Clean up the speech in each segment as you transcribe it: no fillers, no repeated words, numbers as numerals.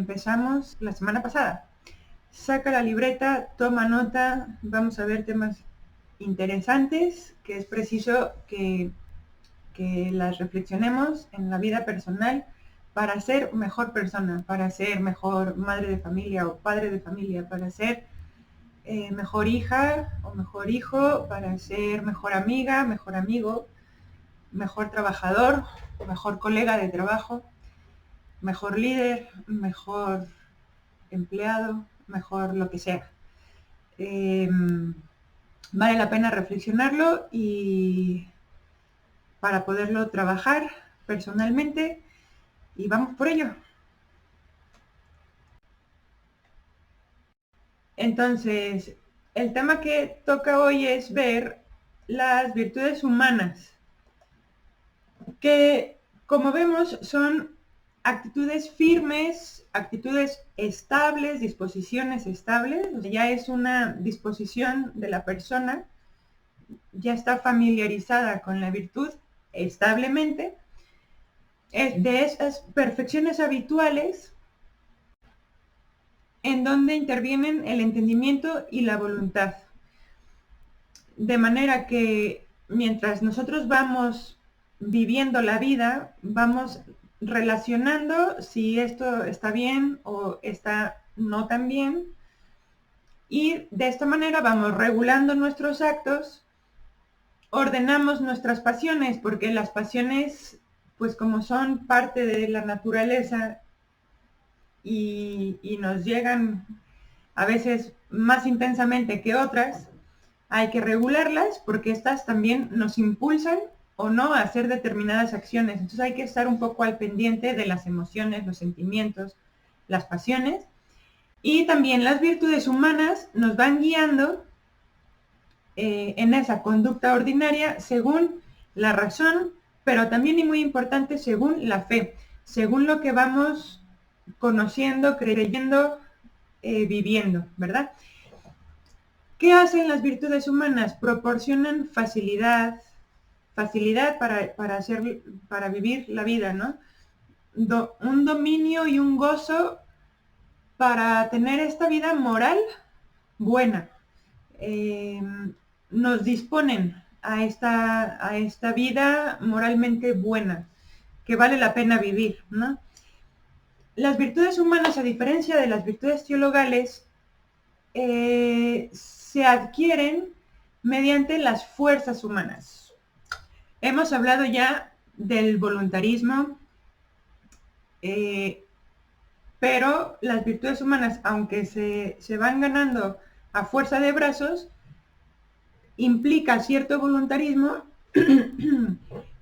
empezamos la semana pasada. Saca la libreta, toma nota, vamos a ver temas interesantes que es preciso que las reflexionemos en la vida personal para ser mejor persona, para ser mejor madre de familia o padre de familia, para ser mejor hija o mejor hijo, para ser mejor amiga, mejor amigo, mejor trabajador, mejor colega de trabajo, mejor líder, mejor empleado, mejor lo que sea. Vale la pena reflexionarlo y para poderlo trabajar personalmente y vamos por ello. Entonces, el tema que toca hoy es ver las virtudes humanas, que como vemos son actitudes firmes, actitudes estables, disposiciones estables. Ya es una disposición de la persona, ya está familiarizada con la virtud establemente, de esas perfecciones habituales en donde intervienen el entendimiento y la voluntad. De manera que mientras nosotros vamos viviendo la vida, vamos relacionando si esto está bien o está no tan bien, y de esta manera vamos regulando nuestros actos, ordenamos nuestras pasiones, porque las pasiones, pues como son parte de la naturaleza y nos llegan a veces más intensamente que otras, hay que regularlas porque estas también nos impulsan o no a hacer determinadas acciones. Entonces hay que estar un poco al pendiente de las emociones, los sentimientos, las pasiones. Y también las virtudes humanas nos van guiando en esa conducta ordinaria según la razón, pero también y muy importante según la fe, según lo que vamos conociendo, creyendo, viviendo, ¿verdad? ¿Qué hacen las virtudes humanas? Proporcionan facilidad para vivir la vida, ¿no? Un dominio y un gozo para tener esta vida moral buena. Nos disponen a esta vida moralmente buena, que vale la pena vivir, ¿no? Las virtudes humanas, a diferencia de las virtudes teologales, se adquieren mediante las fuerzas humanas. Hemos hablado ya del voluntarismo, pero las virtudes humanas, aunque se van ganando a fuerza de brazos, implica cierto voluntarismo,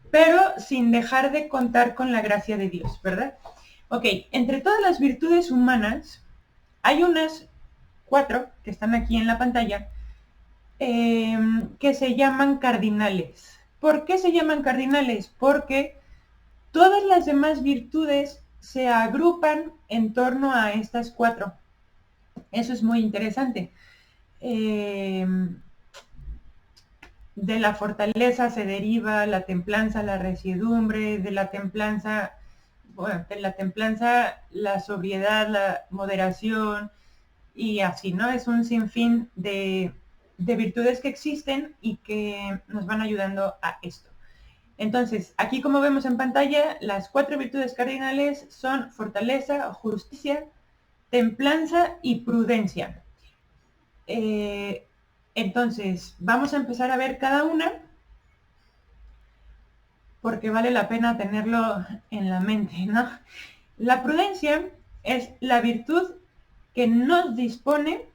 pero sin dejar de contar con la gracia de Dios, ¿verdad? Ok, entre todas las virtudes humanas, hay unas 4 que están aquí en la pantalla, que se llaman cardinales. ¿Por qué se llaman cardinales? Porque todas las demás virtudes se agrupan en torno a estas 4. Eso es muy interesante. De la fortaleza se deriva la templanza, la resiedumbre, de la templanza la sobriedad, la moderación y así, ¿no? Es un sinfín de virtudes que existen y que nos van ayudando a esto. Entonces, aquí como vemos en pantalla, las 4 virtudes cardinales son fortaleza, justicia, templanza y prudencia. Entonces, vamos a empezar a ver cada una porque vale la pena tenerlo en la mente, ¿no? La prudencia es la virtud que nos dispone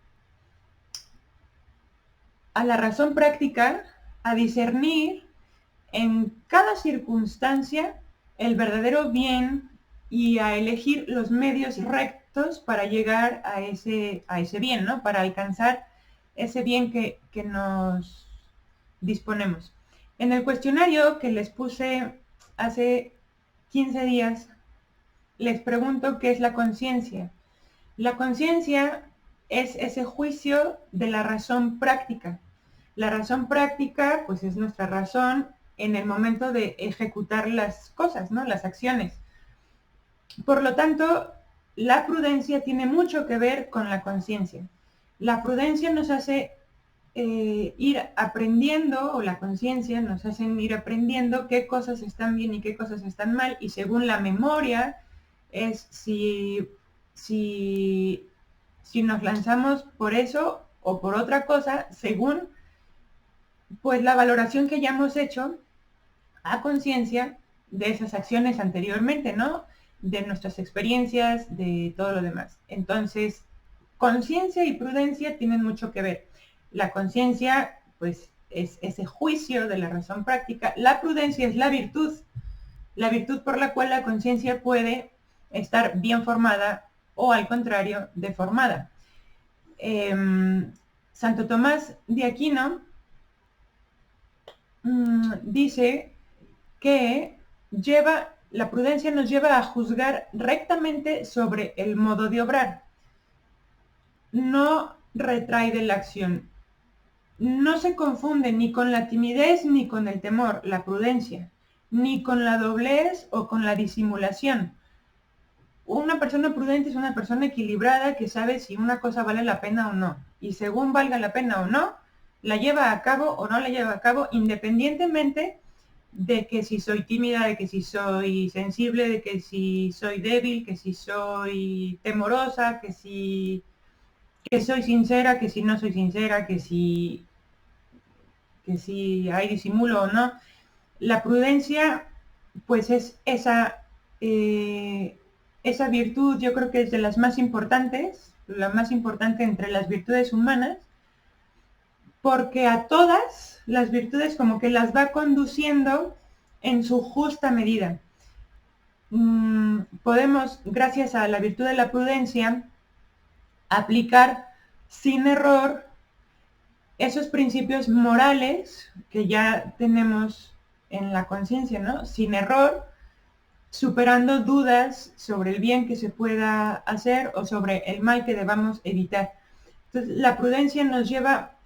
a la razón práctica, a discernir en cada circunstancia el verdadero bien y a elegir los medios rectos para llegar a ese bien, ¿no? Para alcanzar ese bien que nos disponemos. En el cuestionario que les puse hace 15 días, les pregunto qué es la conciencia. La conciencia es ese juicio de la razón práctica. La razón práctica, pues es nuestra razón en el momento de ejecutar las cosas, ¿no? Las acciones. Por lo tanto, la prudencia tiene mucho que ver con la conciencia. La prudencia nos hace ir aprendiendo, o la conciencia nos hacen ir aprendiendo qué cosas están bien y qué cosas están mal, y según la memoria es si nos lanzamos por eso o por otra cosa, según pues la valoración que ya hemos hecho a conciencia de esas acciones anteriormente, ¿no? De nuestras experiencias, de todo lo demás. Entonces, conciencia y prudencia tienen mucho que ver. La conciencia, pues, es ese juicio de la razón práctica. La prudencia es la virtud por la cual la conciencia puede estar bien formada o, al contrario, deformada. Santo Tomás de Aquino dice que la prudencia nos lleva a juzgar rectamente sobre el modo de obrar. No retrae de la acción. No se confunde ni con la timidez ni con el temor, la prudencia, ni con la doblez o con la disimulación. Una persona prudente es una persona equilibrada que sabe si una cosa vale la pena o no. Y según valga la pena o no, la lleva a cabo o no la lleva a cabo, independientemente de que si soy tímida, de que si soy sensible, de que si soy débil, que si soy temorosa, que si soy sincera, que si no soy sincera, que si hay disimulo o no. La prudencia, pues es esa virtud, yo creo que es de las más importantes, la más importante entre las virtudes humanas, porque a todas las virtudes como que las va conduciendo en su justa medida. Podemos, gracias a la virtud de la prudencia, aplicar sin error esos principios morales que ya tenemos en la conciencia, ¿no? Sin error, superando dudas sobre el bien que se pueda hacer o sobre el mal que debamos evitar. Entonces, la prudencia nos lleva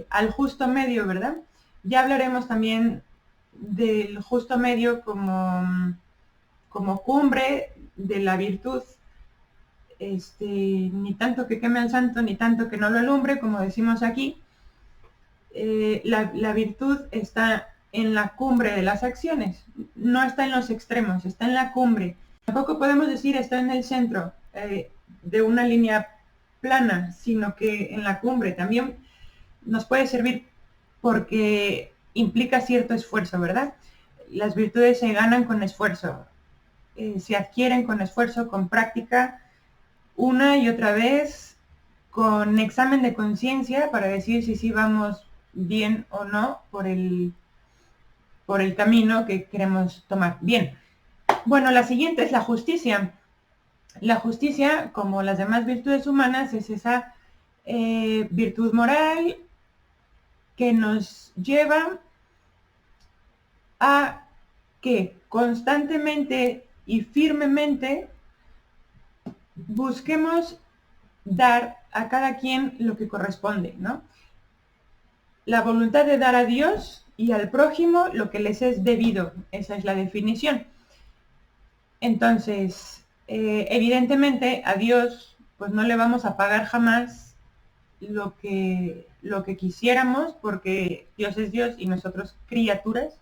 al justo medio, ¿verdad? Ya hablaremos también del justo medio como cumbre de la virtud, ni tanto que queme al santo, ni tanto que no lo alumbre, como decimos aquí. La virtud está en la cumbre de las acciones, no está en los extremos, está en la cumbre. Tampoco podemos decir está en el centro de una línea plana, sino que en la cumbre también nos puede servir porque implica cierto esfuerzo, ¿verdad? Las virtudes se ganan con esfuerzo, se adquieren con esfuerzo, con práctica, una y otra vez, con examen de conciencia para decir si sí vamos bien o no por el camino que queremos tomar. Bien, bueno, la siguiente es la justicia. La justicia, como las demás virtudes humanas, es esa virtud moral que nos lleva a que constantemente y firmemente busquemos dar a cada quien lo que corresponde, ¿no? La voluntad de dar a Dios y al prójimo lo que les es debido, esa es la definición. Entonces, evidentemente a Dios pues no le vamos a pagar jamás lo que quisiéramos, porque Dios es Dios y nosotros criaturas,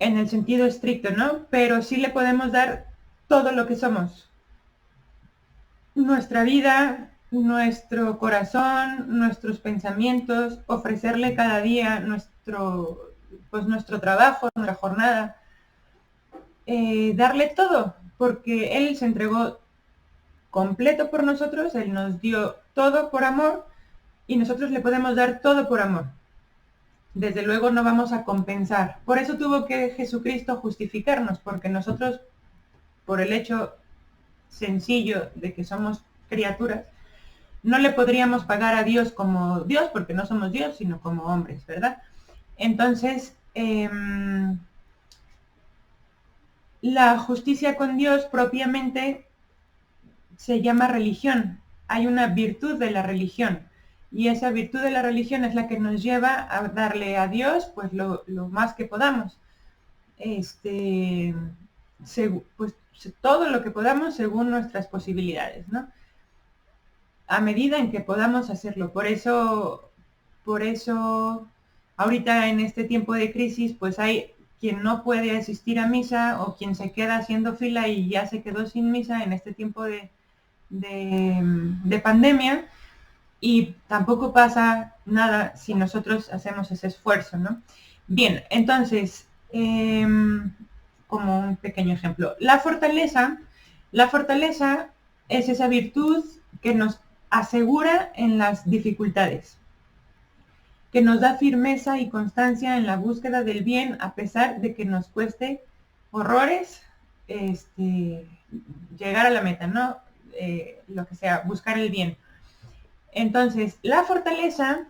en el sentido estricto, ¿no? Pero sí le podemos dar todo lo que somos. Nuestra vida, nuestro corazón, nuestros pensamientos, ofrecerle cada día nuestro trabajo, nuestra jornada, darle todo, porque Él se entregó completo por nosotros, Él nos dio todo por amor y nosotros le podemos dar todo por amor. Desde luego no vamos a compensar. Por eso tuvo que Jesucristo justificarnos, porque nosotros, por el hecho sencillo de que somos criaturas, no le podríamos pagar a Dios como Dios, porque no somos Dios, sino como hombres, ¿verdad? Entonces, la justicia con Dios propiamente se llama religión. Hay una virtud de la religión. Y esa virtud de la religión es la que nos lleva a darle a Dios pues lo más que podamos. Pues todo lo que podamos según nuestras posibilidades, ¿no? A medida en que podamos hacerlo. Por eso, ahorita en este tiempo de crisis, pues hay quien no puede asistir a misa o quien se queda haciendo fila y ya se quedó sin misa en este tiempo de pandemia, y tampoco pasa nada si nosotros hacemos ese esfuerzo, ¿no? Bien, entonces, como un pequeño ejemplo, la fortaleza es esa virtud que nos asegura en las dificultades, que nos da firmeza y constancia en la búsqueda del bien a pesar de que nos cueste horrores llegar a la meta, ¿no? Lo que sea, buscar el bien. Entonces, la fortaleza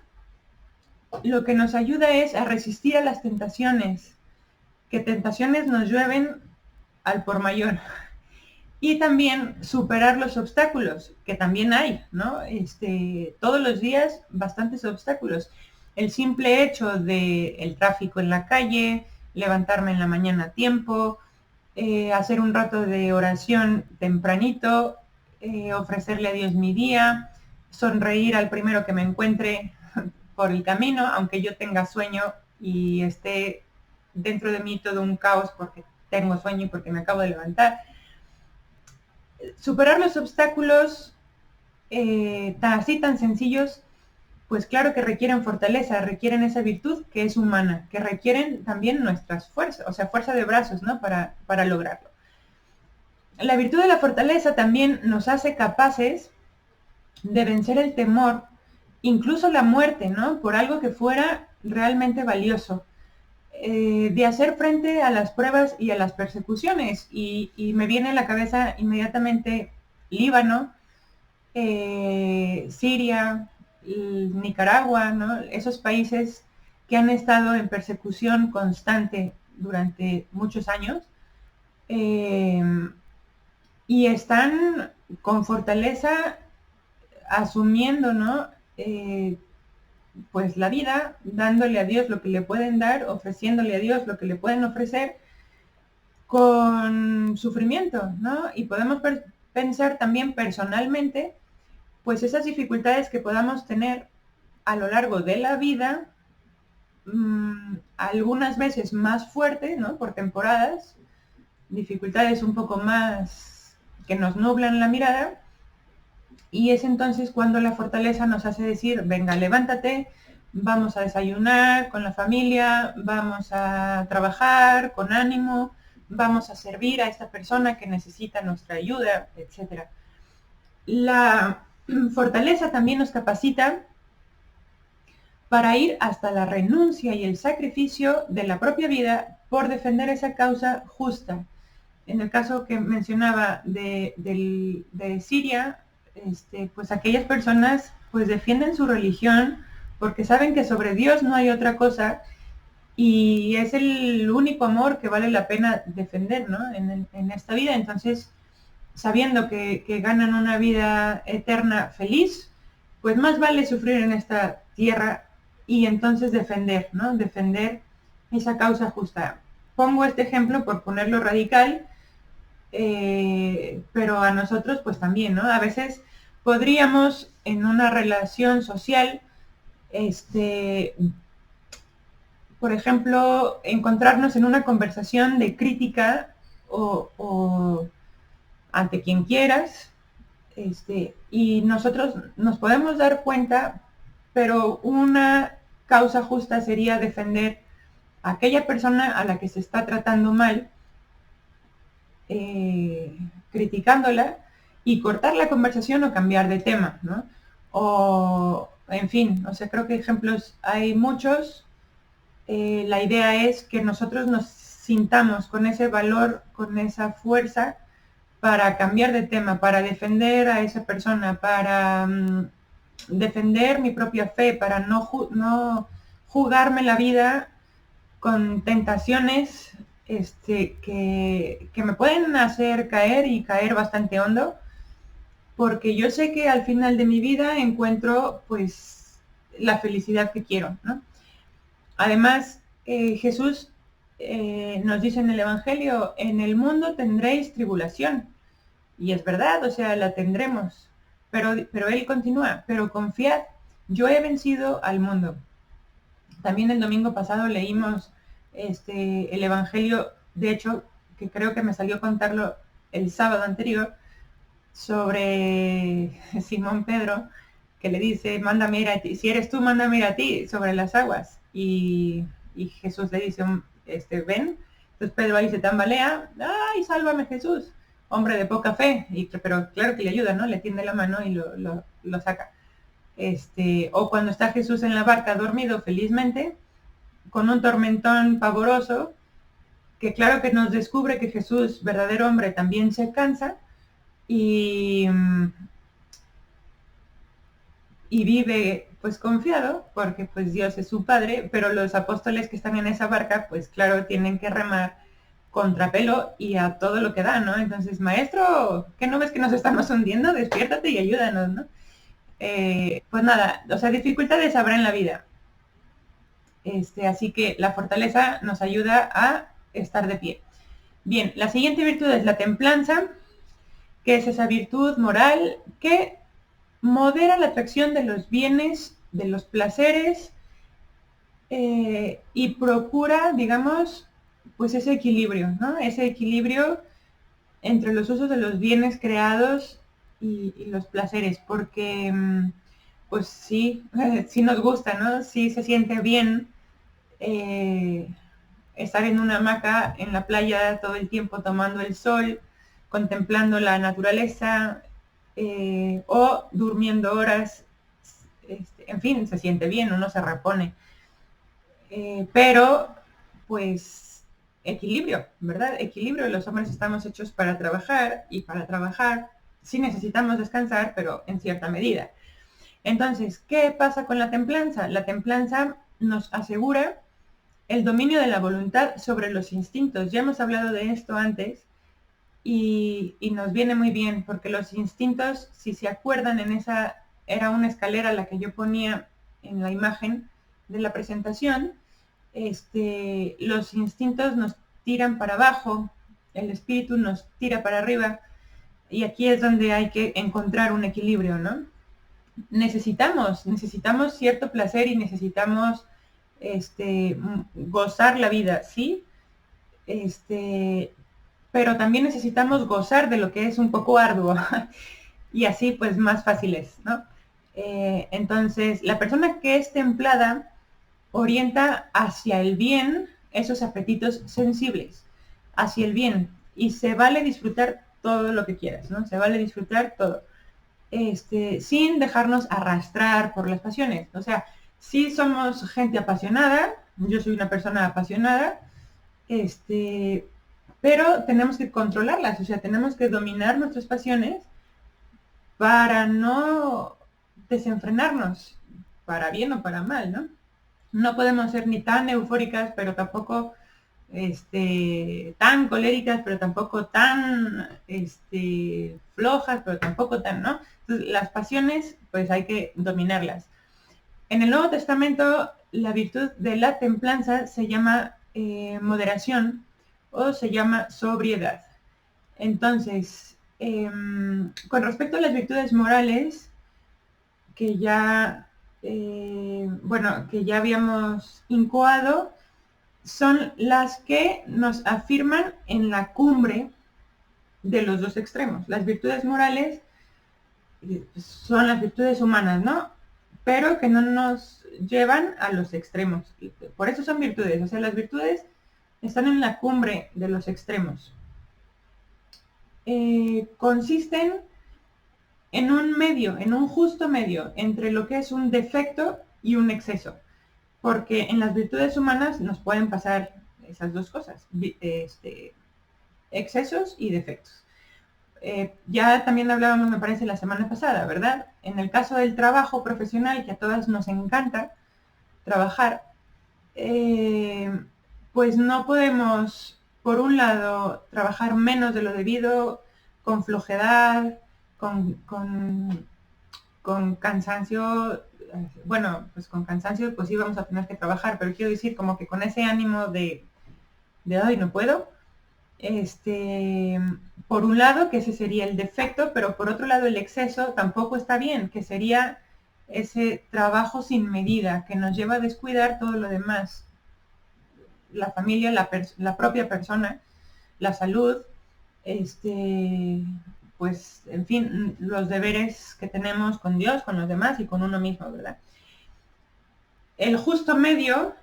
lo que nos ayuda es a resistir a las tentaciones, que tentaciones nos llueven al por mayor. Y también superar los obstáculos, que también hay, ¿no? Todos los días bastantes obstáculos. El simple hecho del tráfico en la calle, levantarme en la mañana a tiempo, hacer un rato de oración tempranito, ofrecerle a Dios mi día, sonreír al primero que me encuentre por el camino, aunque yo tenga sueño y esté dentro de mí todo un caos porque tengo sueño y porque me acabo de levantar. Superar los obstáculos así tan sencillos, pues claro que requieren fortaleza, requieren esa virtud que es humana, que requieren también nuestras fuerzas, o sea, fuerza de brazos, ¿no? Para lograrlo. La virtud de la fortaleza también nos hace capaces de vencer el temor, incluso la muerte, ¿no? Por algo que fuera realmente valioso. De hacer frente a las pruebas y a las persecuciones. Y me viene a la cabeza inmediatamente Líbano, Siria, Nicaragua, ¿no? Esos países que han estado en persecución constante durante muchos años, y están con fortaleza asumiendo, ¿no? Pues la vida, dándole a Dios lo que le pueden dar, ofreciéndole a Dios lo que le pueden ofrecer, con sufrimiento, ¿no? Y podemos pensar también personalmente, pues esas dificultades que podamos tener a lo largo de la vida, algunas veces más fuertes, ¿no? Por temporadas, dificultades un poco más que nos nublan la mirada, y es entonces cuando la fortaleza nos hace decir, venga, levántate, vamos a desayunar con la familia, vamos a trabajar con ánimo, vamos a servir a esta persona que necesita nuestra ayuda, etc. La fortaleza también nos capacita para ir hasta la renuncia y el sacrificio de la propia vida por defender esa causa justa. En el caso que mencionaba de Siria, pues aquellas personas pues defienden su religión porque saben que sobre Dios no hay otra cosa y es el único amor que vale la pena defender, ¿no? en esta vida. Entonces, sabiendo que ganan una vida eterna feliz, pues más vale sufrir en esta tierra y entonces defender, ¿no? Defender esa causa justa. Pongo este ejemplo por ponerlo radical, pero a nosotros pues también, ¿no? A veces podríamos en una relación social, por ejemplo, encontrarnos en una conversación de crítica o ante quien quieras, y nosotros nos podemos dar cuenta, pero una causa justa sería defender a aquella persona a la que se está tratando mal, criticándola, y cortar la conversación o cambiar de tema, ¿no? O, en fin, o sea, creo que ejemplos hay muchos. La idea es que nosotros nos sintamos con ese valor, con esa fuerza para cambiar de tema, para defender a esa persona, para defender mi propia fe, para no jugarme la vida con tentaciones que me pueden hacer caer y caer bastante hondo, porque yo sé que al final de mi vida encuentro pues la felicidad que quiero, ¿no? Además, Jesús nos dice en el Evangelio, en el mundo tendréis tribulación. Y es verdad, o sea, la tendremos. Pero él continúa, pero confiad, yo he vencido al mundo. También el domingo pasado leímos el Evangelio, de hecho, que creo que me salió contarlo el sábado anterior, sobre Simón Pedro, que le dice, mándame ir a ti, si eres tú, mándame ir a ti, sobre las aguas. Y Jesús le dice, ven. Entonces Pedro ahí se tambalea, ¡ay, sálvame Jesús! Hombre de poca fe, pero claro que le ayuda, ¿no? Le tiende la mano y lo saca. O cuando está Jesús en la barca dormido felizmente, con un tormentón pavoroso, que claro que nos descubre que Jesús, verdadero hombre, también se cansa y, y vive pues confiado, porque pues Dios es su Padre, pero los apóstoles que están en esa barca, pues claro, tienen que remar contrapelo y a todo lo que da, ¿no? Entonces, maestro, ¿qué no ves que nos estamos hundiendo? Despiértate y ayúdanos, ¿no? Pues nada, o sea, dificultades habrá en la vida. Así que la fortaleza nos ayuda a estar de pie. Bien, la siguiente virtud es la templanza, que es esa virtud moral que modera la atracción de los bienes, de los placeres, y procura, digamos, pues ese equilibrio, ¿no? Ese equilibrio entre los usos de los bienes creados y los placeres, porque pues sí, sí nos gusta, ¿no? Sí se siente bien estar en una hamaca en la playa todo el tiempo tomando el sol, contemplando la naturaleza, o durmiendo horas, en fin, se siente bien, uno se repone. Pero, pues, equilibrio, ¿verdad? Equilibrio, los hombres estamos hechos para trabajar y para trabajar sí necesitamos descansar, pero en cierta medida. Entonces, ¿qué pasa con la templanza? La templanza nos asegura el dominio de la voluntad sobre los instintos. Ya hemos hablado de esto antes y nos viene muy bien porque los instintos, si se acuerdan, era una escalera la que yo ponía en la imagen de la presentación. Los instintos nos tiran para abajo, el espíritu nos tira para arriba y aquí es donde hay que encontrar un equilibrio, ¿no? Necesitamos cierto placer y necesitamos gozar la vida, ¿sí? Pero también necesitamos gozar de lo que es un poco arduo y así pues más fáciles, ¿no? Entonces, la persona que es templada orienta hacia el bien esos apetitos sensibles, hacia el bien, y se vale disfrutar todo lo que quieras, ¿no? Se vale disfrutar todo, sin dejarnos arrastrar por las pasiones. O sea, si somos gente apasionada, yo soy una persona apasionada, pero tenemos que controlarlas, o sea, tenemos que dominar nuestras pasiones para no desenfrenarnos, para bien o para mal, ¿no? No podemos ser ni tan eufóricas, pero tampoco tan coléricas, pero tampoco tan flojas, pero tampoco tan, ¿no? Entonces, las pasiones, pues hay que dominarlas. En el Nuevo Testamento, la virtud de la templanza se llama moderación o se llama sobriedad. Entonces, con respecto a las virtudes morales, que ya, que ya habíamos incoado, son las que nos afirman en la cumbre de los dos extremos. Las virtudes morales son las virtudes humanas, ¿no? Pero que no nos llevan a los extremos. Por eso son virtudes. O sea, las virtudes están en la cumbre de los extremos. Consisten en un medio, en un justo medio, entre lo que es un defecto y un exceso. Porque en las virtudes humanas nos pueden pasar esas dos cosas, excesos y defectos. Ya también hablábamos, me parece, la semana pasada, ¿verdad? En el caso del trabajo profesional, que a todas nos encanta trabajar, pues no podemos, por un lado, trabajar menos de lo debido, con flojedad, con cansancio. Bueno, pues con cansancio pues sí vamos a tener que trabajar, pero quiero decir como que con ese ánimo de ay, no puedo. Por un lado, que ese sería el defecto, pero por otro lado el exceso tampoco está bien, que sería ese trabajo sin medida que nos lleva a descuidar todo lo demás, la familia, la propia persona, la salud, pues, en fin, los deberes que tenemos con Dios, con los demás y con uno mismo, ¿verdad? El justo medio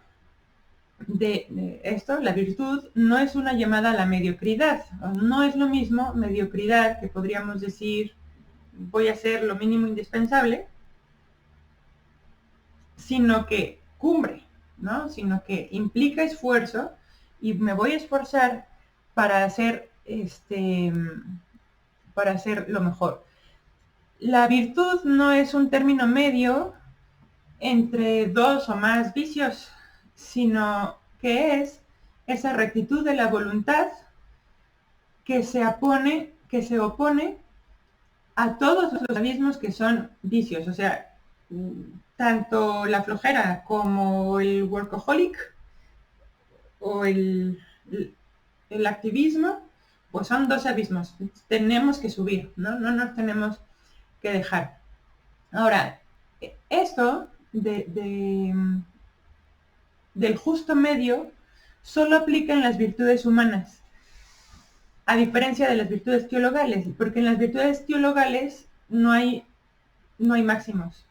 de esto, la virtud, no es una llamada a la mediocridad. No es lo mismo mediocridad, que podríamos decir, voy a hacer lo mínimo indispensable, sino que cumbre, ¿no? Sino que implica esfuerzo y me voy a esforzar para hacer, para hacer lo mejor. La virtud no es un término medio entre dos o más vicios, sino que es esa rectitud de la voluntad que se opone a todos los abismos que son vicios. O sea, tanto la flojera como el workaholic o el activismo, pues son dos abismos. Tenemos que subir, ¿no? No nos tenemos que dejar. Ahora, esto del justo medio solo aplica en las virtudes humanas, a diferencia de las virtudes teologales, porque en las virtudes teologales no hay máximos.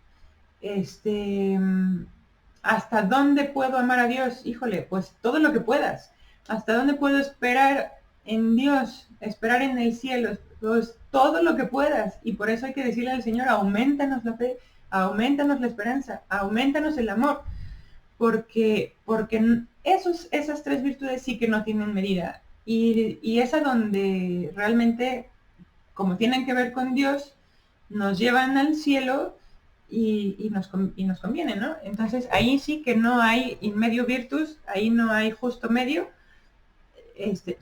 ¿Hasta dónde puedo amar a Dios? Híjole, pues todo lo que puedas. ¿Hasta dónde puedo esperar en Dios? Esperar en el cielo. Pues todo lo que puedas. Y por eso hay que decirle al Señor, aumentanos la fe, aumentanos la esperanza, aumentanos el amor. Porque esas tres virtudes sí que no tienen medida. Y es a donde realmente, como tienen que ver con Dios, nos llevan al cielo y nos conviene, ¿no? Entonces ahí sí que no hay in medio virtus, ahí no hay justo medio,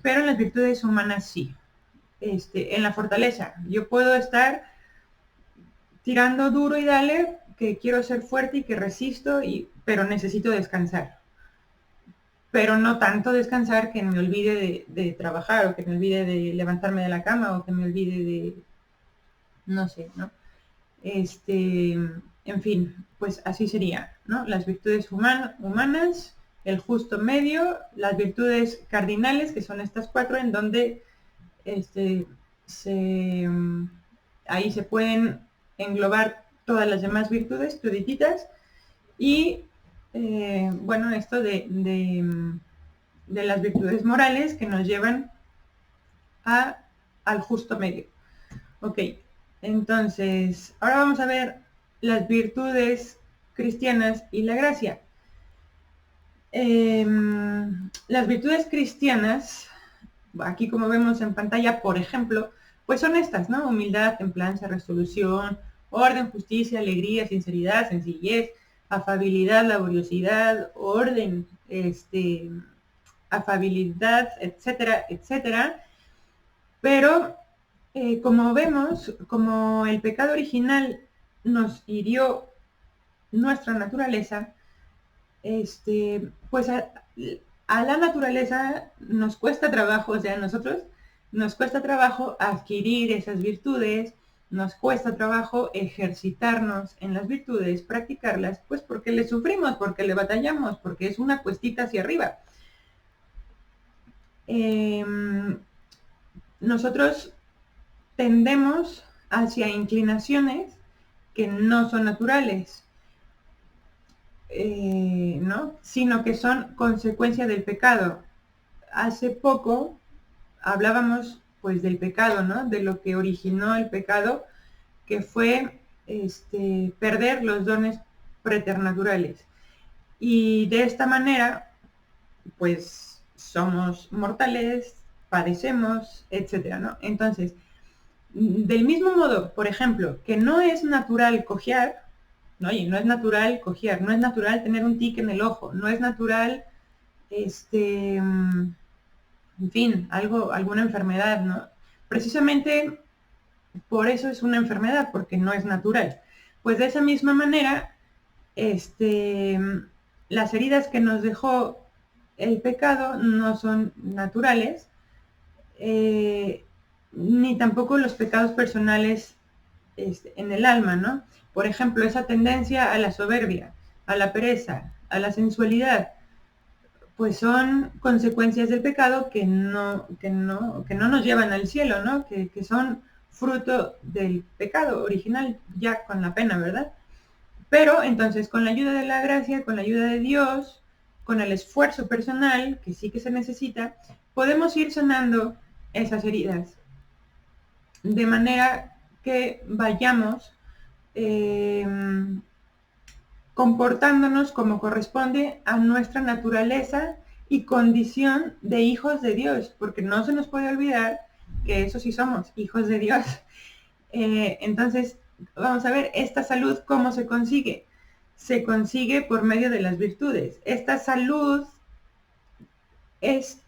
pero en las virtudes humanas sí. En la fortaleza, yo puedo estar tirando duro y dale, que quiero ser fuerte y que resisto, pero necesito descansar. Pero no tanto descansar que me olvide de trabajar, o que me olvide de levantarme de la cama, o que me olvide de, no sé, ¿no? En fin, pues así sería, ¿no? Las virtudes humanas, el justo medio, las virtudes cardinales, que son estas cuatro, en donde ahí se pueden englobar todas las demás virtudes, todititas, y bueno, esto de las virtudes morales que nos llevan al justo medio. Ok, entonces, ahora vamos a ver las virtudes cristianas y la gracia. Las virtudes cristianas, aquí como vemos en pantalla, por ejemplo, pues son estas, ¿no? Humildad, templanza, resolución, orden, justicia, alegría, sinceridad, sencillez, afabilidad, laboriosidad, orden, afabilidad, etcétera, etcétera. Pero como vemos, como el pecado original nos hirió nuestra naturaleza, pues a la naturaleza nos cuesta trabajo, o sea, a nosotros nos cuesta trabajo adquirir esas virtudes, nos cuesta trabajo ejercitarnos en las virtudes, practicarlas, pues porque le sufrimos, porque le batallamos, porque es una cuestita hacia arriba. Nosotros tendemos hacia inclinaciones que no son naturales, ¿no? Sino que son consecuencia del pecado. Hace poco hablábamos pues del pecado, ¿no? De lo que originó el pecado, que fue perder los dones preternaturales. Y de esta manera, pues somos mortales, padecemos, etcétera, ¿no? Entonces, del mismo modo, por ejemplo, que no es natural cojear, ¿no? Y no es natural cojear, no es natural tener un tic en el ojo, no es natural, en fin, alguna enfermedad, ¿no? Precisamente por eso es una enfermedad, porque no es natural. Pues de esa misma manera, las heridas que nos dejó el pecado no son naturales, ni tampoco los pecados personales en el alma, ¿no? Por ejemplo, esa tendencia a la soberbia, a la pereza, a la sensualidad, pues son consecuencias del pecado que no nos llevan al cielo, ¿no? Que son fruto del pecado original, ya con la pena, ¿verdad? Pero entonces, con la ayuda de la gracia, con la ayuda de Dios, con el esfuerzo personal, que sí que se necesita, podemos ir sanando esas heridas. De manera que vayamos comportándonos como corresponde a nuestra naturaleza y condición de hijos de Dios, porque no se nos puede olvidar que eso sí somos, hijos de Dios. Entonces, vamos a ver, esta salud, ¿cómo se consigue? Se consigue por medio de las virtudes. Esta salud es,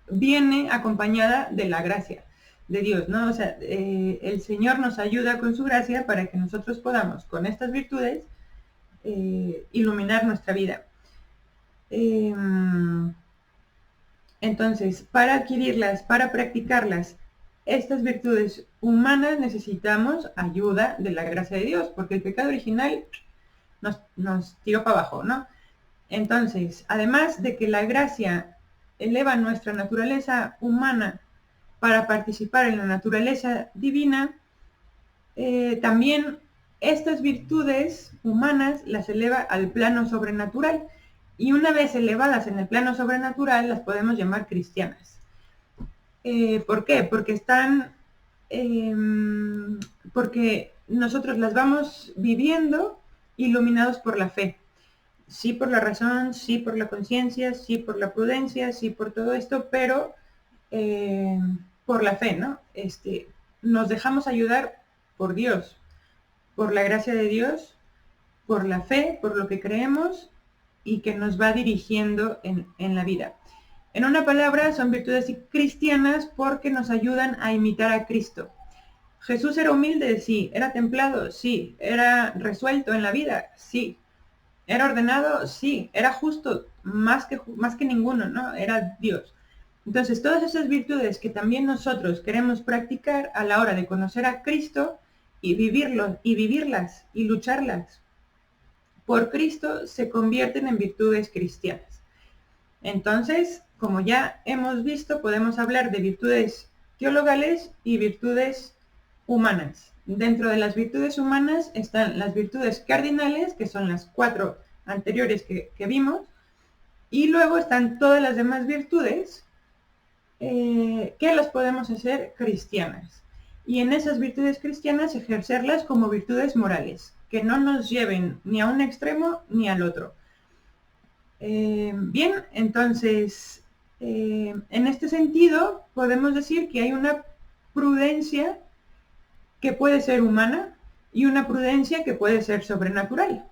viene acompañada de la gracia de Dios, ¿no? O sea, el Señor nos ayuda con su gracia para que nosotros podamos, con estas virtudes, iluminar nuestra vida. Entonces, para adquirirlas, para practicarlas, estas virtudes humanas necesitamos ayuda de la gracia de Dios, porque el pecado original nos tiró para abajo, ¿no? Entonces, además de que la gracia eleva nuestra naturaleza humana para participar en la naturaleza divina, también estas virtudes humanas las eleva al plano sobrenatural. Y una vez elevadas en el plano sobrenatural, las podemos llamar cristianas. ¿Por qué? Porque nosotros las vamos viviendo iluminados por la fe. Sí por la razón, sí por la conciencia, sí por la prudencia, sí por todo esto, pero por la fe, ¿no? Nos dejamos ayudar por Dios, por la gracia de Dios, por la fe, por lo que creemos y que nos va dirigiendo en la vida. En una palabra, son virtudes cristianas porque nos ayudan a imitar a Cristo. Jesús era humilde, sí. Era templado, sí. Era resuelto en la vida, sí. Era ordenado, sí. Era justo, más que ninguno, ¿no? Era Dios. Entonces, todas esas virtudes que también nosotros queremos practicar a la hora de conocer a Cristo y vivirlas y lucharlas por Cristo se convierten en virtudes cristianas. Entonces, como ya hemos visto, podemos hablar de virtudes teologales y virtudes humanas. Dentro de las virtudes humanas están las virtudes cardinales, que son las 4 anteriores que vimos, y luego están todas las demás virtudes que las podemos hacer cristianas. Y en esas virtudes cristianas ejercerlas como virtudes morales, que no nos lleven ni a un extremo ni al otro. Bien, entonces, en este sentido, podemos decir que hay una prudencia que puede ser humana y una prudencia que puede ser sobrenatural.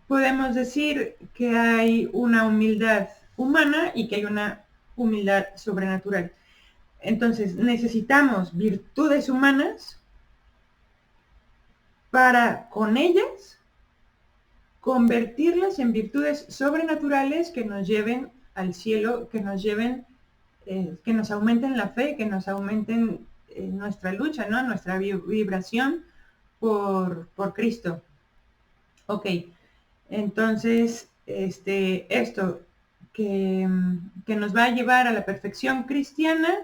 Podemos decir que hay una humildad humana y que hay una humildad sobrenatural. Entonces, necesitamos virtudes humanas para, con ellas, convertirlas en virtudes sobrenaturales que nos lleven al cielo, que nos lleven, que nos aumenten la fe, que nos aumenten nuestra lucha, ¿no? Nuestra vibración por Cristo. Ok, entonces, esto que nos va a llevar a la perfección cristiana,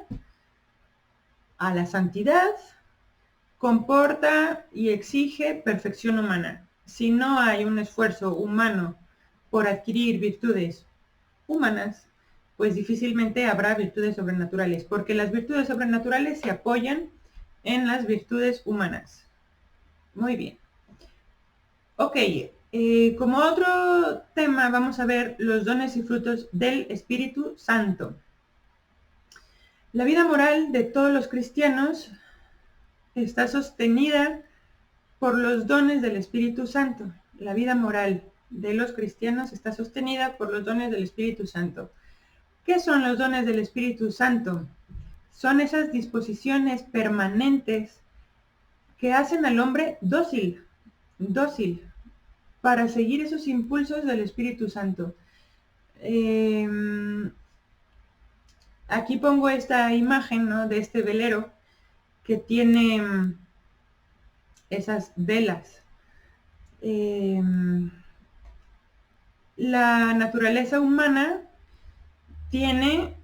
a la santidad, comporta y exige perfección humana. Si no hay un esfuerzo humano por adquirir virtudes humanas, pues difícilmente habrá virtudes sobrenaturales, porque las virtudes sobrenaturales se apoyan en las virtudes humanas. Muy bien. Ok, como otro tema vamos a ver los dones y frutos del Espíritu Santo. La vida moral de todos los cristianos está sostenida por los dones del Espíritu Santo. La vida moral de los cristianos está sostenida por los dones del Espíritu Santo. ¿Qué son los dones del Espíritu Santo? Son esas disposiciones permanentes que hacen al hombre dócil, dócil, para seguir esos impulsos del Espíritu Santo. Aquí pongo esta imagen, ¿no?, de este velero que tiene esas velas. La naturaleza humana tiene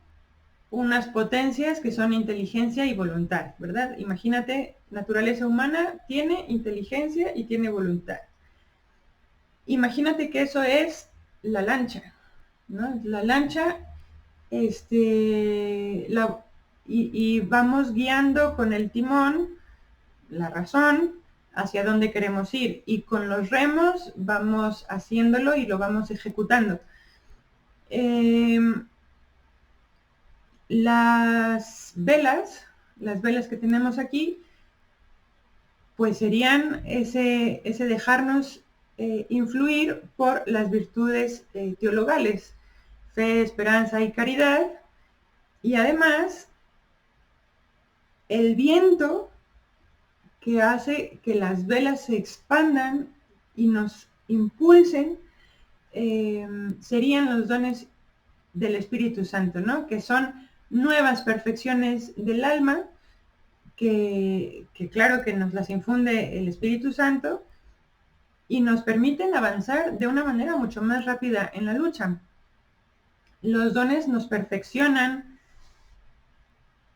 unas potencias que son inteligencia y voluntad, ¿verdad? Imagínate, naturaleza humana tiene inteligencia y tiene voluntad. Imagínate que eso es la lancha, ¿no? La lancha, y vamos guiando con el timón, la razón, hacia dónde queremos ir, y con los remos vamos haciéndolo y lo vamos ejecutando. Las velas que tenemos aquí, pues serían ese dejarnos influir por las virtudes teologales, fe, esperanza y caridad, y además el viento que hace que las velas se expandan y nos impulsen, serían los dones del Espíritu Santo, ¿no? Que son nuevas perfecciones del alma, que claro que nos las infunde el Espíritu Santo y nos permiten avanzar de una manera mucho más rápida en la lucha. Los dones nos perfeccionan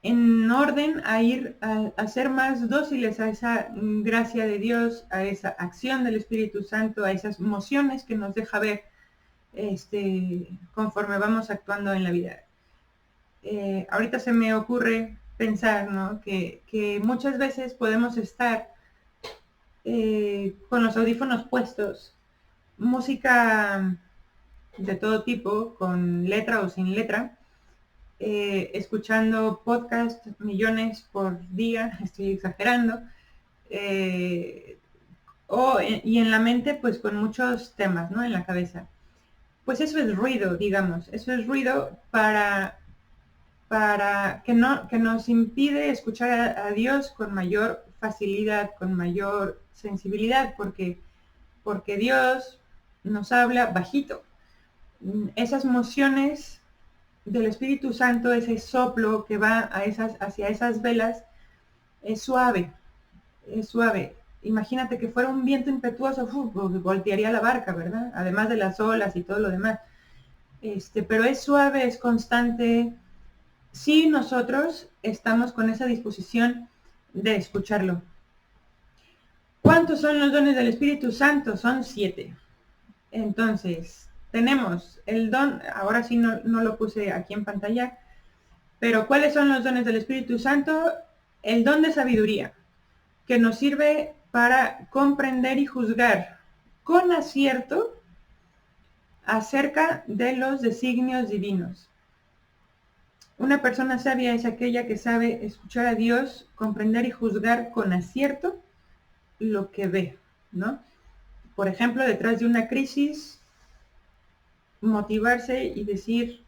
en orden a ir a ser más dóciles a esa gracia de Dios, a esa acción del Espíritu Santo, a esas mociones que nos deja ver conforme vamos actuando en la vida. Ahorita se me ocurre pensar, ¿no?, que muchas veces podemos estar con los audífonos puestos, música de todo tipo, con letra o sin letra, escuchando podcast millones por día, estoy exagerando, y en la mente pues con muchos temas, ¿no?, en la cabeza. Pues eso es ruido, digamos, eso es ruido para que nos impide escuchar a Dios con mayor facilidad, con mayor sensibilidad, porque Dios nos habla bajito. Esas mociones del Espíritu Santo, ese soplo que va hacia esas velas, es suave, es suave. Imagínate que fuera un viento impetuoso, voltearía la barca, ¿verdad? Además de las olas y todo lo demás. Pero es suave, es constante, si nosotros estamos con esa disposición de escucharlo. ¿Cuántos son los dones del Espíritu Santo? Son 7. Entonces, tenemos el don, ahora sí no lo puse aquí en pantalla, pero ¿cuáles son los dones del Espíritu Santo? El don de sabiduría, que nos sirve para comprender y juzgar con acierto acerca de los designios divinos. Una persona sabia es aquella que sabe escuchar a Dios, comprender y juzgar con acierto lo que ve, ¿no? Por ejemplo, detrás de una crisis, motivarse y decir,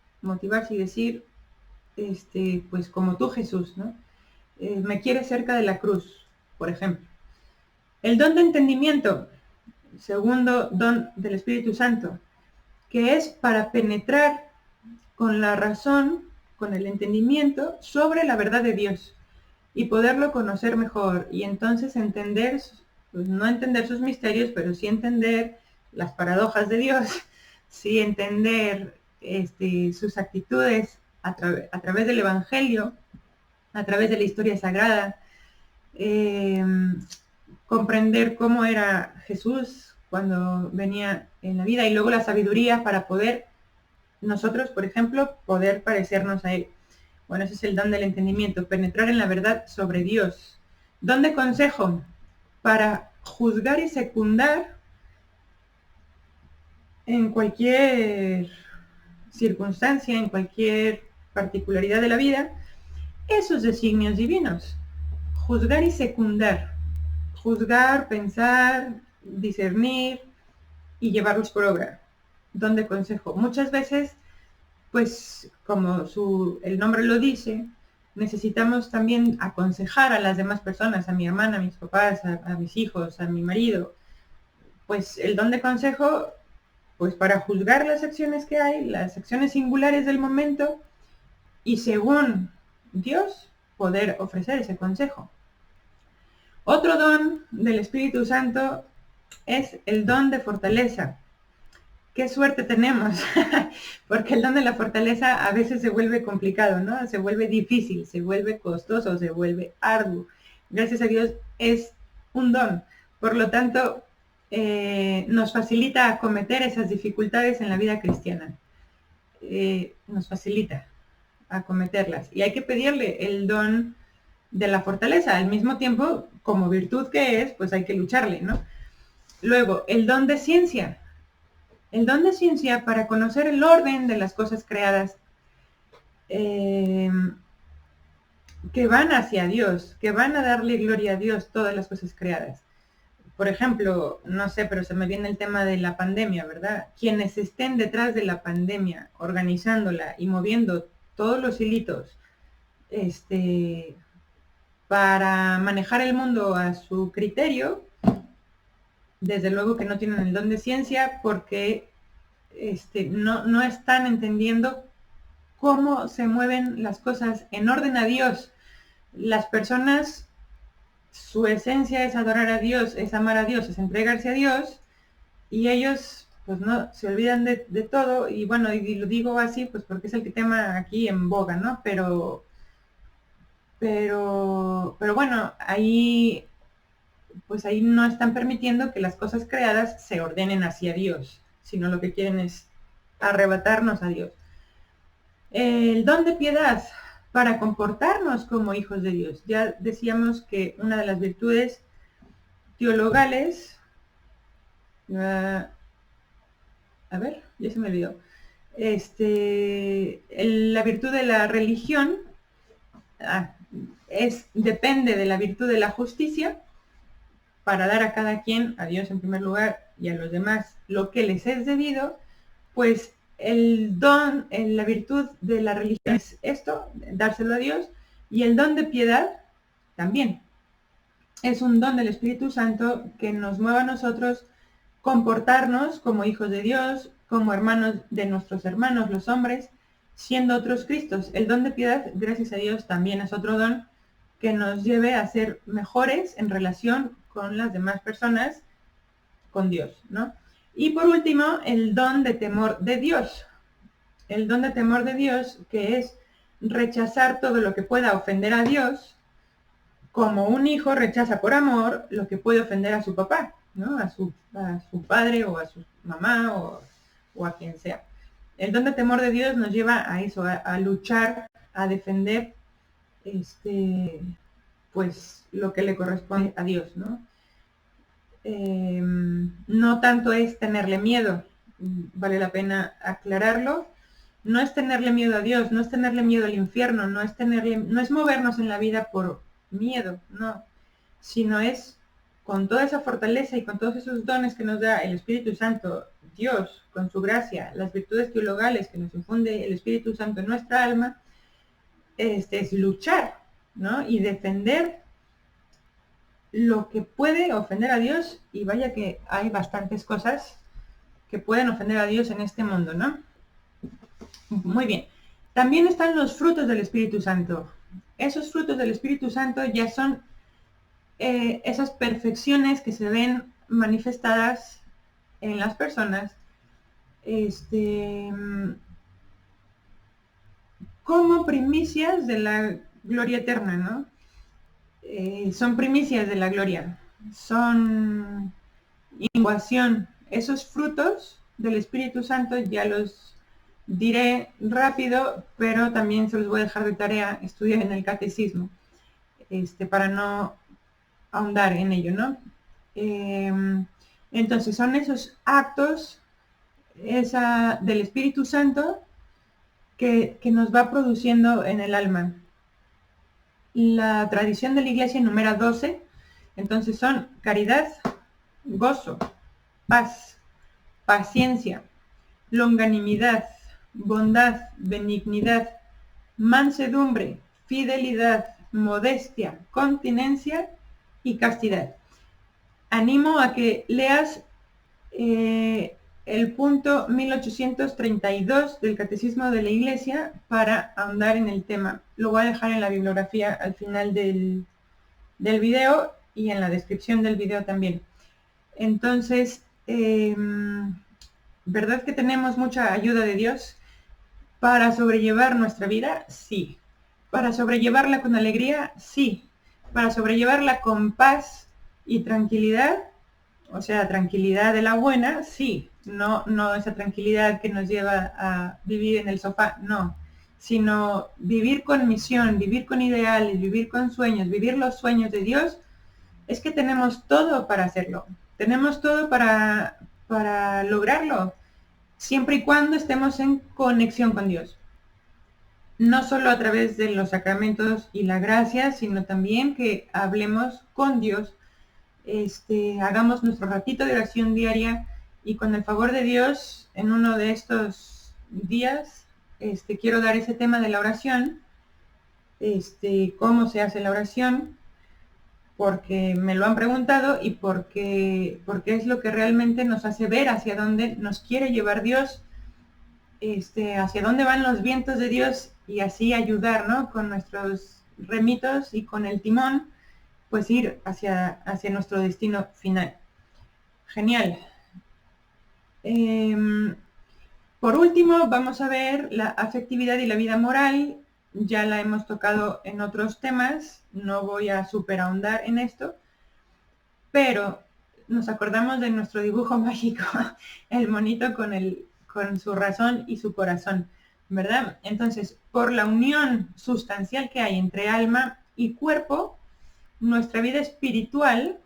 pues como tú, Jesús, ¿no? Me quieres cerca de la cruz, por ejemplo. El don de entendimiento, segundo don del Espíritu Santo, que es para penetrar con la razón, con el entendimiento, sobre la verdad de Dios y poderlo conocer mejor, y entonces entender, pues no entender sus misterios, pero sí entender las paradojas de Dios, sí entender sus actitudes a través del Evangelio, a través de la historia sagrada, comprender cómo era Jesús cuando venía en la vida, y luego la sabiduría para poder nosotros, por ejemplo, poder parecernos a Él. Bueno, ese es el don del entendimiento, penetrar en la verdad sobre Dios. Don de consejo, para juzgar y secundar en cualquier circunstancia, en cualquier particularidad de la vida, esos designios divinos. Juzgar y secundar. Juzgar, pensar, discernir y llevarlos por obra. Don de consejo. Muchas veces, pues como el nombre lo dice, necesitamos también aconsejar a las demás personas, a mi hermana, a mis papás, a mis hijos, a mi marido. Pues el don de consejo, pues para juzgar las acciones que hay, las acciones singulares del momento, y según Dios, poder ofrecer ese consejo. Otro don del Espíritu Santo es el don de fortaleza. Qué suerte tenemos, porque el don de la fortaleza a veces se vuelve complicado, ¿no? Se vuelve difícil, se vuelve costoso, se vuelve arduo. Gracias a Dios es un don. Por lo tanto, nos facilita acometer esas dificultades en la vida cristiana. Nos facilita acometerlas. Y hay que pedirle el don de la fortaleza. Al mismo tiempo, como virtud que es, pues hay que lucharle, ¿no? Luego, el don de ciencia. El don de ciencia para conocer el orden de las cosas creadas que van hacia Dios, que van a darle gloria a Dios, todas las cosas creadas. Por ejemplo, no sé, pero se me viene el tema de la pandemia, ¿verdad? Quienes estén detrás de la pandemia, organizándola y moviendo todos los hilitos, para manejar el mundo a su criterio, desde luego que no tienen el don de ciencia porque no están entendiendo cómo se mueven las cosas en orden a Dios. Las personas, su esencia es adorar a Dios, es amar a Dios, es entregarse a Dios, y ellos pues no se olvidan de todo, y bueno, y lo digo así pues porque es el tema aquí en boga, ¿no? Pero bueno, ahí pues ahí no están permitiendo que las cosas creadas se ordenen hacia Dios, sino lo que quieren es arrebatarnos a Dios. El don de piedad para comportarnos como hijos de Dios. Ya decíamos que una de las virtudes teologales, a ver, ya se me olvidó, la virtud de la religión depende de la virtud de la justicia, para dar a cada quien, a Dios en primer lugar y a los demás, lo que les es debido. Pues el don, la virtud de la religión es esto, dárselo a Dios, y el don de piedad también. Es un don del Espíritu Santo que nos mueva a nosotros comportarnos como hijos de Dios, como hermanos de nuestros hermanos, los hombres, siendo otros Cristos. El don de piedad, gracias a Dios, también es otro don que nos lleve a ser mejores en relación con las demás personas, con Dios, ¿no? Y por último, el don de temor de Dios. El don de temor de Dios, que es rechazar todo lo que pueda ofender a Dios, como un hijo rechaza por amor lo que puede ofender a su papá, ¿no? A su padre o a su mamá o a quien sea. El don de temor de Dios nos lleva a eso, a luchar, a defender pues lo que le corresponde a Dios, ¿no? No tanto es tenerle miedo, vale la pena aclararlo, no es tenerle miedo a Dios, no es tenerle miedo al infierno, no es movernos en la vida por miedo, no, sino es con toda esa fortaleza y con todos esos dones que nos da el Espíritu Santo, Dios, con su gracia, las virtudes teologales que nos infunde el Espíritu Santo en nuestra alma, es luchar, ¿no? Y defender lo que puede ofender a Dios, y vaya que hay bastantes cosas que pueden ofender a Dios en este mundo, ¿no? Muy bien. También están los frutos del Espíritu Santo. Esos frutos del Espíritu Santo ya son esas perfecciones que se ven manifestadas en las personas, como primicias de la gloria eterna, ¿no? Son primicias de la gloria, son innovación. Esos frutos del Espíritu Santo ya los diré rápido, pero también se los voy a dejar de tarea, estudiar en el catecismo, para no ahondar en ello, ¿no? Entonces son esos actos del Espíritu Santo que nos va produciendo en el alma. La tradición de la Iglesia enumera 12, entonces son caridad, gozo, paz, paciencia, longanimidad, bondad, benignidad, mansedumbre, fidelidad, modestia, continencia y castidad. Animo a que leas el punto 1832 del Catecismo de la Iglesia para ahondar en el tema. Lo voy a dejar en la bibliografía al final del video y en la descripción del video también. Entonces, ¿verdad que tenemos mucha ayuda de Dios para sobrellevar nuestra vida? Sí. ¿Para sobrellevarla con alegría? Sí. ¿Para sobrellevarla con paz y tranquilidad? O sea, tranquilidad de la buena, sí. No esa tranquilidad que nos lleva a vivir en el sofá, no. Sino vivir con misión, vivir con ideales, vivir con sueños, vivir los sueños de Dios. Es que tenemos todo para hacerlo. Tenemos todo para lograrlo. Siempre y cuando estemos en conexión con Dios. No solo a través de los sacramentos y la gracia, sino también que hablemos con Dios, hagamos nuestro ratito de oración diaria y con el favor de Dios, en uno de estos días, quiero dar ese tema de la oración, cómo se hace la oración, porque me lo han preguntado y porque es lo que realmente nos hace ver hacia dónde nos quiere llevar Dios, hacia dónde van los vientos de Dios y así ayudar, ¿no? Con nuestros remitos y con el timón, pues ir hacia nuestro destino final. Genial. Por último, vamos a ver la afectividad y la vida moral. Ya la hemos tocado en otros temas, no voy a super ahondar en esto, pero nos acordamos de nuestro dibujo mágico, el monito con su razón y su corazón, ¿verdad? Entonces, por la unión sustancial que hay entre alma y cuerpo, nuestra vida espiritual,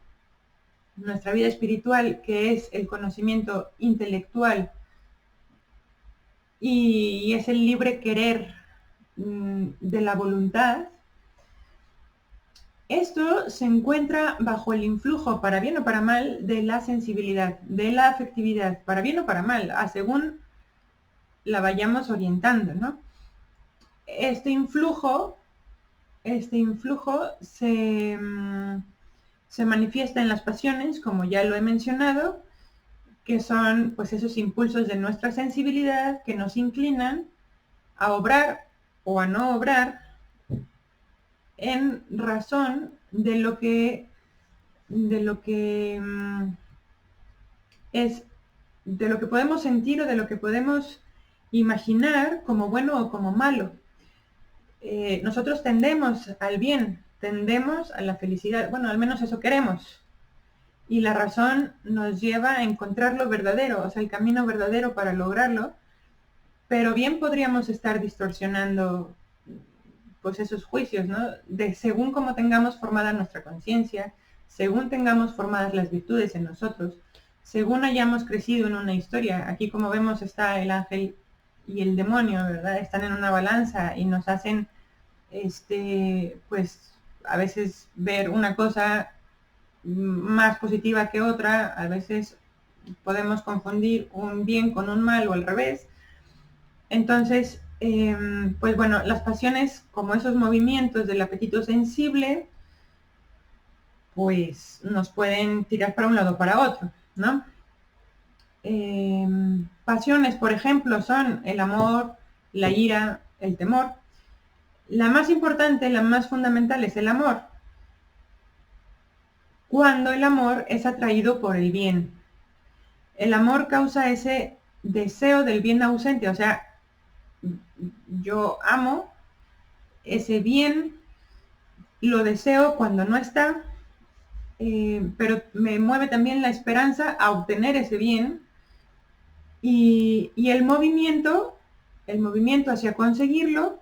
que es el conocimiento intelectual y es el libre querer de la voluntad, esto se encuentra bajo el influjo, para bien o para mal, de la sensibilidad, de la afectividad, para bien o para mal, según la vayamos orientando, ¿no? Este influjo se manifiesta en las pasiones, como ya lo he mencionado, que son pues esos impulsos de nuestra sensibilidad que nos inclinan a obrar o a no obrar en razón de lo que podemos sentir o de lo que podemos imaginar como bueno o como malo. Nosotros tendemos al bien, tendemos a la felicidad, bueno, al menos eso queremos. Y la razón nos lleva a encontrar lo verdadero, o sea, el camino verdadero para lograrlo, pero bien podríamos estar distorsionando pues esos juicios, ¿no? Según cómo tengamos formada nuestra conciencia, según tengamos formadas las virtudes en nosotros, según hayamos crecido en una historia. Aquí, como vemos, está el ángel y el demonio, ¿verdad? Están en una balanza y nos hacen, pues, a veces ver una cosa más positiva que otra, a veces podemos confundir un bien con un mal o al revés. Entonces, pues bueno, las pasiones, como esos movimientos del apetito sensible, pues nos pueden tirar para un lado o para otro, ¿no? Pasiones, por ejemplo, son el amor, la ira, el temor. La más importante, la más fundamental es el amor. Cuando el amor es atraído por el bien. El amor causa ese deseo del bien ausente, o sea, yo amo ese bien, lo deseo cuando no está, pero me mueve también la esperanza a obtener ese bien y el movimiento hacia conseguirlo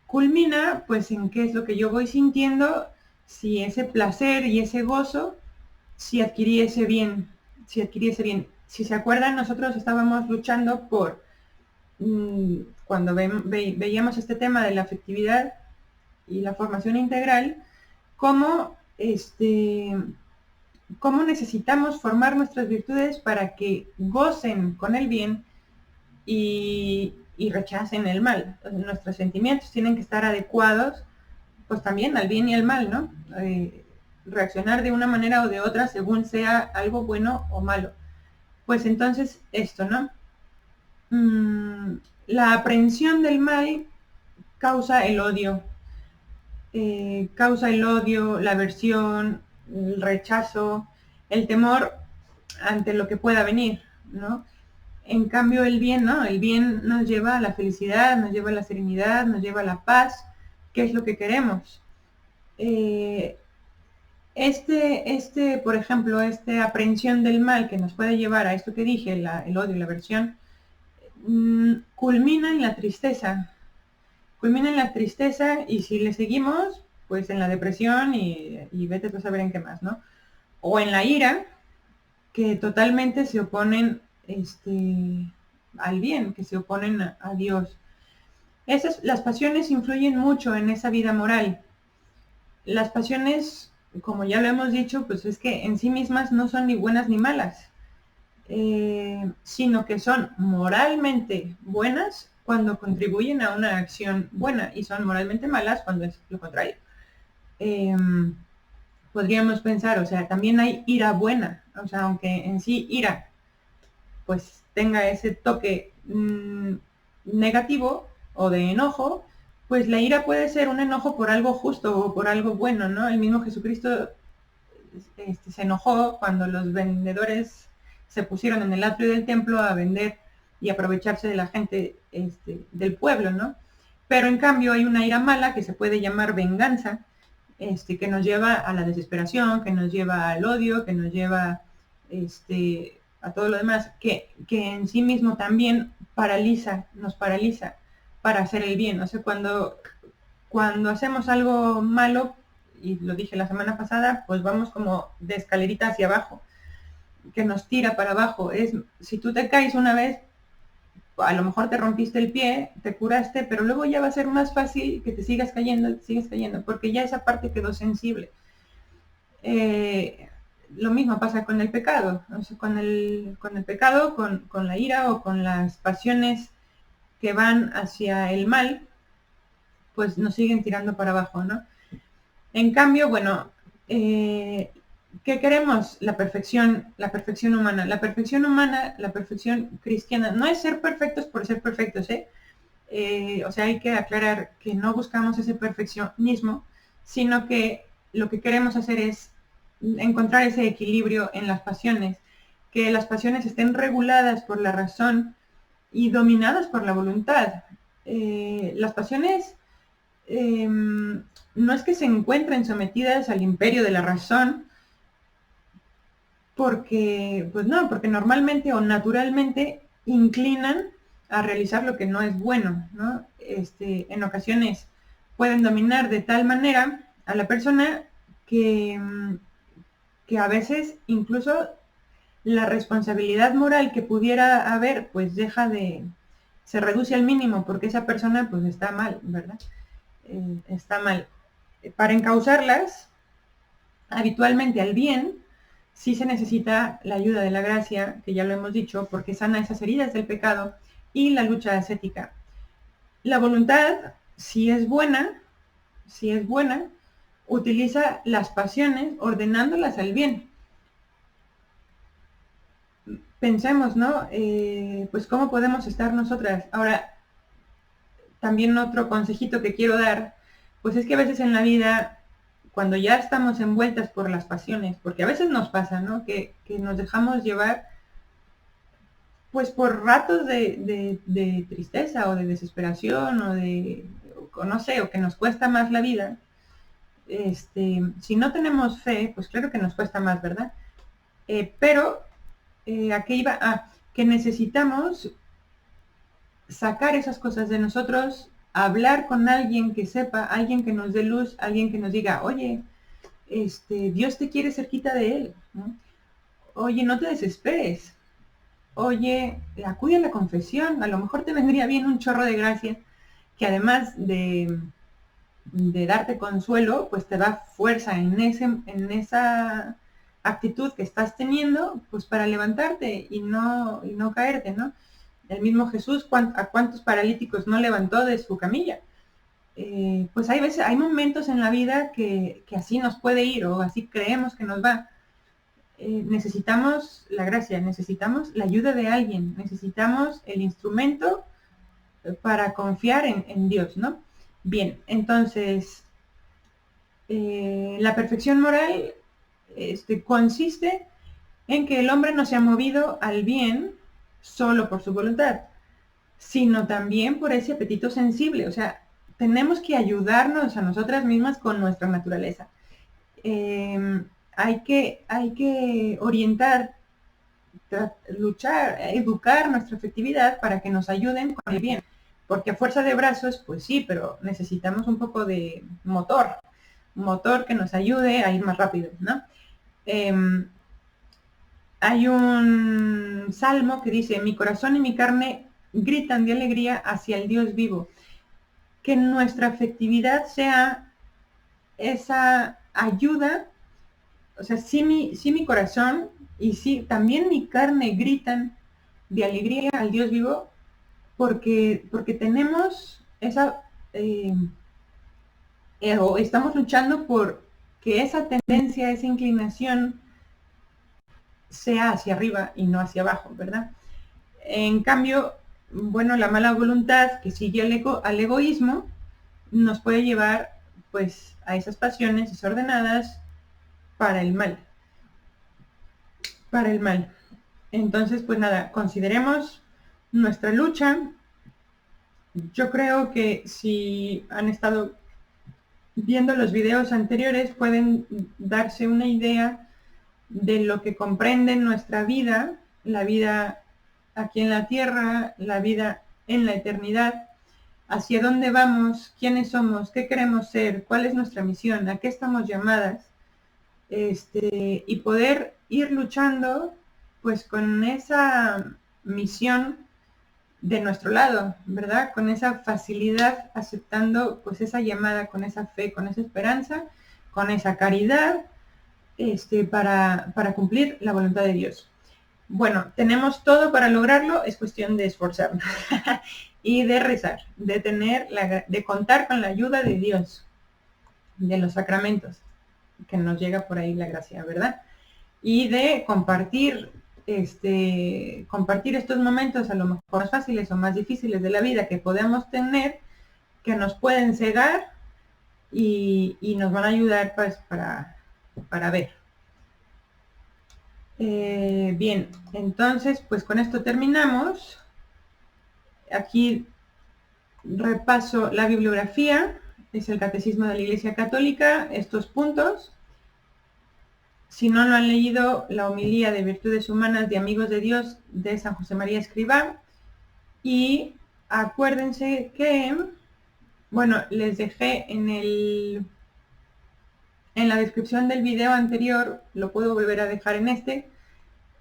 culmina pues en qué es lo que yo voy sintiendo, si ese placer y ese gozo, si adquirí ese bien. Si se acuerdan, nosotros estábamos luchando por, cuando veíamos este tema de la afectividad y la formación integral, cómo necesitamos formar nuestras virtudes para que gocen con el bien y y rechacen el mal. Nuestros sentimientos tienen que estar adecuados, pues también al bien y al mal, ¿no? Reaccionar de una manera o de otra según sea algo bueno o malo. Pues entonces esto, ¿no? La aprehensión del mal causa el odio. Causa el odio, la aversión, el rechazo, el temor ante lo que pueda venir, ¿no? En cambio el bien, ¿no? El bien nos lleva a la felicidad, nos lleva a la serenidad, nos lleva a la paz, que es lo que queremos. Por ejemplo, esta aprehensión del mal que nos puede llevar a esto que dije, el odio y la aversión, culmina en la tristeza. Culmina en la tristeza y si le seguimos, pues en la depresión y vete tú a saber en qué más, ¿no? O en la ira, que totalmente se oponen al bien, que se oponen a Dios. Las pasiones influyen mucho en esa vida moral. Las pasiones, como ya lo hemos dicho, pues es que en sí mismas no son ni buenas ni malas, sino que son moralmente buenas cuando contribuyen a una acción buena y son moralmente malas cuando es lo contrario. Podríamos pensar, o sea, también hay ira buena, o sea, aunque en sí ira pues tenga ese toque negativo o de enojo, pues la ira puede ser un enojo por algo justo o por algo bueno, ¿no? El mismo Jesucristo se enojó cuando los vendedores se pusieron en el atrio del templo a vender y aprovecharse de la gente del pueblo, ¿no? Pero en cambio hay una ira mala que se puede llamar venganza, que nos lleva a la desesperación, que nos lleva al odio, que nos lleva a todo lo demás, que en sí mismo también nos paraliza para hacer el bien. O sea, cuando hacemos algo malo, y lo dije la semana pasada, pues vamos como de escalerita hacia abajo, que nos tira para abajo. Si tú te caes una vez, a lo mejor te rompiste el pie, te curaste, pero luego ya va a ser más fácil que te sigas cayendo, porque ya esa parte quedó sensible. Lo mismo pasa con el pecado, o sea, con el pecado, con la ira o con las pasiones que van hacia el mal, pues nos siguen tirando para abajo, ¿no? En cambio, bueno, ¿qué queremos? La perfección humana. La perfección humana, la perfección cristiana, no es ser perfectos por ser perfectos, o sea, hay que aclarar que no buscamos ese perfeccionismo, sino que lo que queremos hacer es encontrar ese equilibrio en las pasiones, que las pasiones estén reguladas por la razón y dominadas por la voluntad. Las pasiones no es que se encuentren sometidas al imperio de la razón, porque normalmente o naturalmente inclinan a realizar lo que no es bueno, ¿no? En ocasiones pueden dominar de tal manera a la persona que a veces incluso la responsabilidad moral que pudiera haber, pues se reduce al mínimo porque esa persona pues está mal, ¿verdad? Está mal. Para encauzarlas habitualmente al bien, sí se necesita la ayuda de la gracia, que ya lo hemos dicho, porque sana esas heridas del pecado y la lucha ascética. La voluntad, si es buena, utiliza las pasiones ordenándolas al bien. Pensemos, ¿no? Pues cómo podemos estar nosotras. Ahora, también otro consejito que quiero dar, pues es que a veces en la vida, cuando ya estamos envueltas por las pasiones, porque a veces nos pasa, ¿no? Que nos dejamos llevar, pues por ratos de tristeza o de desesperación o no sé, o que nos cuesta más la vida. Si no tenemos fe, pues claro que nos cuesta más, ¿verdad? Pero, ¿a qué iba? Que necesitamos sacar esas cosas de nosotros, hablar con alguien que sepa, alguien que nos dé luz, alguien que nos diga, oye, Dios te quiere cerquita de él, ¿no? Oye, no te desesperes. Oye, acude a la confesión, a lo mejor te vendría bien un chorro de gracia, que además de darte consuelo, pues te da fuerza en esa actitud que estás teniendo, pues para levantarte y no caerte, ¿no? El mismo Jesús, ¿a cuántos paralíticos no levantó de su camilla? Pues hay veces, hay momentos en la vida que así nos puede ir o así creemos que nos va. Necesitamos la gracia, necesitamos la ayuda de alguien, necesitamos el instrumento para confiar en Dios, ¿no? Bien, entonces, la perfección moral consiste en que el hombre no se ha movido al bien solo por su voluntad, sino también por ese apetito sensible. O sea, tenemos que ayudarnos a nosotras mismas con nuestra naturaleza. Hay que orientar, luchar, educar nuestra afectividad para que nos ayuden con el bien. Porque a fuerza de brazos, pues sí, pero necesitamos un poco de motor que nos ayude a ir más rápido, ¿no? Hay un salmo que dice: mi corazón y mi carne gritan de alegría hacia el Dios vivo. Que nuestra afectividad sea esa ayuda, o sea, sí mi corazón y sí también mi carne gritan de alegría al Dios vivo, porque tenemos esa, o estamos luchando por que esa tendencia, esa inclinación sea hacia arriba y no hacia abajo, ¿verdad? En cambio, bueno, la mala voluntad que sigue al egoísmo nos puede llevar pues a esas pasiones desordenadas para el mal. Para el mal. Entonces, pues nada, consideremos nuestra lucha. Yo creo que si han estado viendo los videos anteriores pueden darse una idea de lo que comprende nuestra vida, la vida aquí en la tierra, la vida en la eternidad, hacia dónde vamos, quiénes somos, qué queremos ser, cuál es nuestra misión, a qué estamos llamadas, y poder ir luchando pues con esa misión de nuestro lado, ¿verdad? Con esa facilidad, aceptando pues esa llamada, con esa fe, con esa esperanza, con esa caridad, para cumplir la voluntad de Dios. Bueno, tenemos todo para lograrlo, es cuestión de esforzarnos y de rezar, de contar con la ayuda de Dios, de los sacramentos, que nos llega por ahí la gracia, ¿verdad? Y de compartir estos momentos, a lo mejor más fáciles o más difíciles de la vida que podemos tener, que nos pueden cegar y nos van a ayudar pues para ver. Bien, entonces pues con esto terminamos. Aquí repaso la bibliografía, es el Catecismo de la Iglesia Católica, estos puntos. Si no lo han leído, la homilía de Virtudes Humanas de Amigos de Dios de San José María Escrivá. Y acuérdense que, bueno, les dejé en la descripción del video anterior, lo puedo volver a dejar en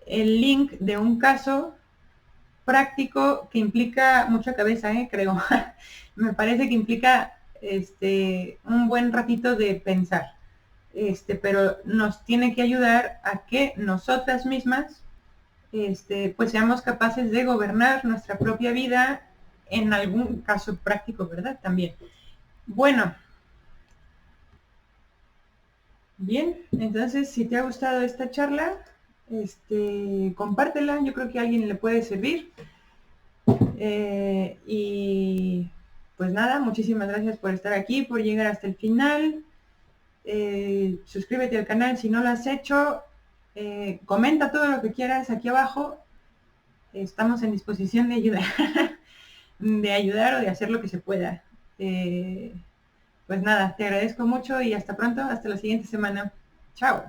el link de un caso práctico que implica mucha cabeza, creo. Me parece que implica un buen ratito de pensar. Pero nos tiene que ayudar a que nosotras mismas pues seamos capaces de gobernar nuestra propia vida en algún caso práctico, ¿verdad? También. Bueno, bien, entonces si te ha gustado esta charla, compártela, yo creo que a alguien le puede servir. Y pues nada, muchísimas gracias por estar aquí, por llegar hasta el final. Suscríbete al canal si no lo has hecho, comenta todo lo que quieras aquí abajo, estamos en disposición de ayudar, de ayudar o de hacer lo que se pueda. Pues nada, te agradezco mucho y hasta pronto, hasta la siguiente semana. Chao.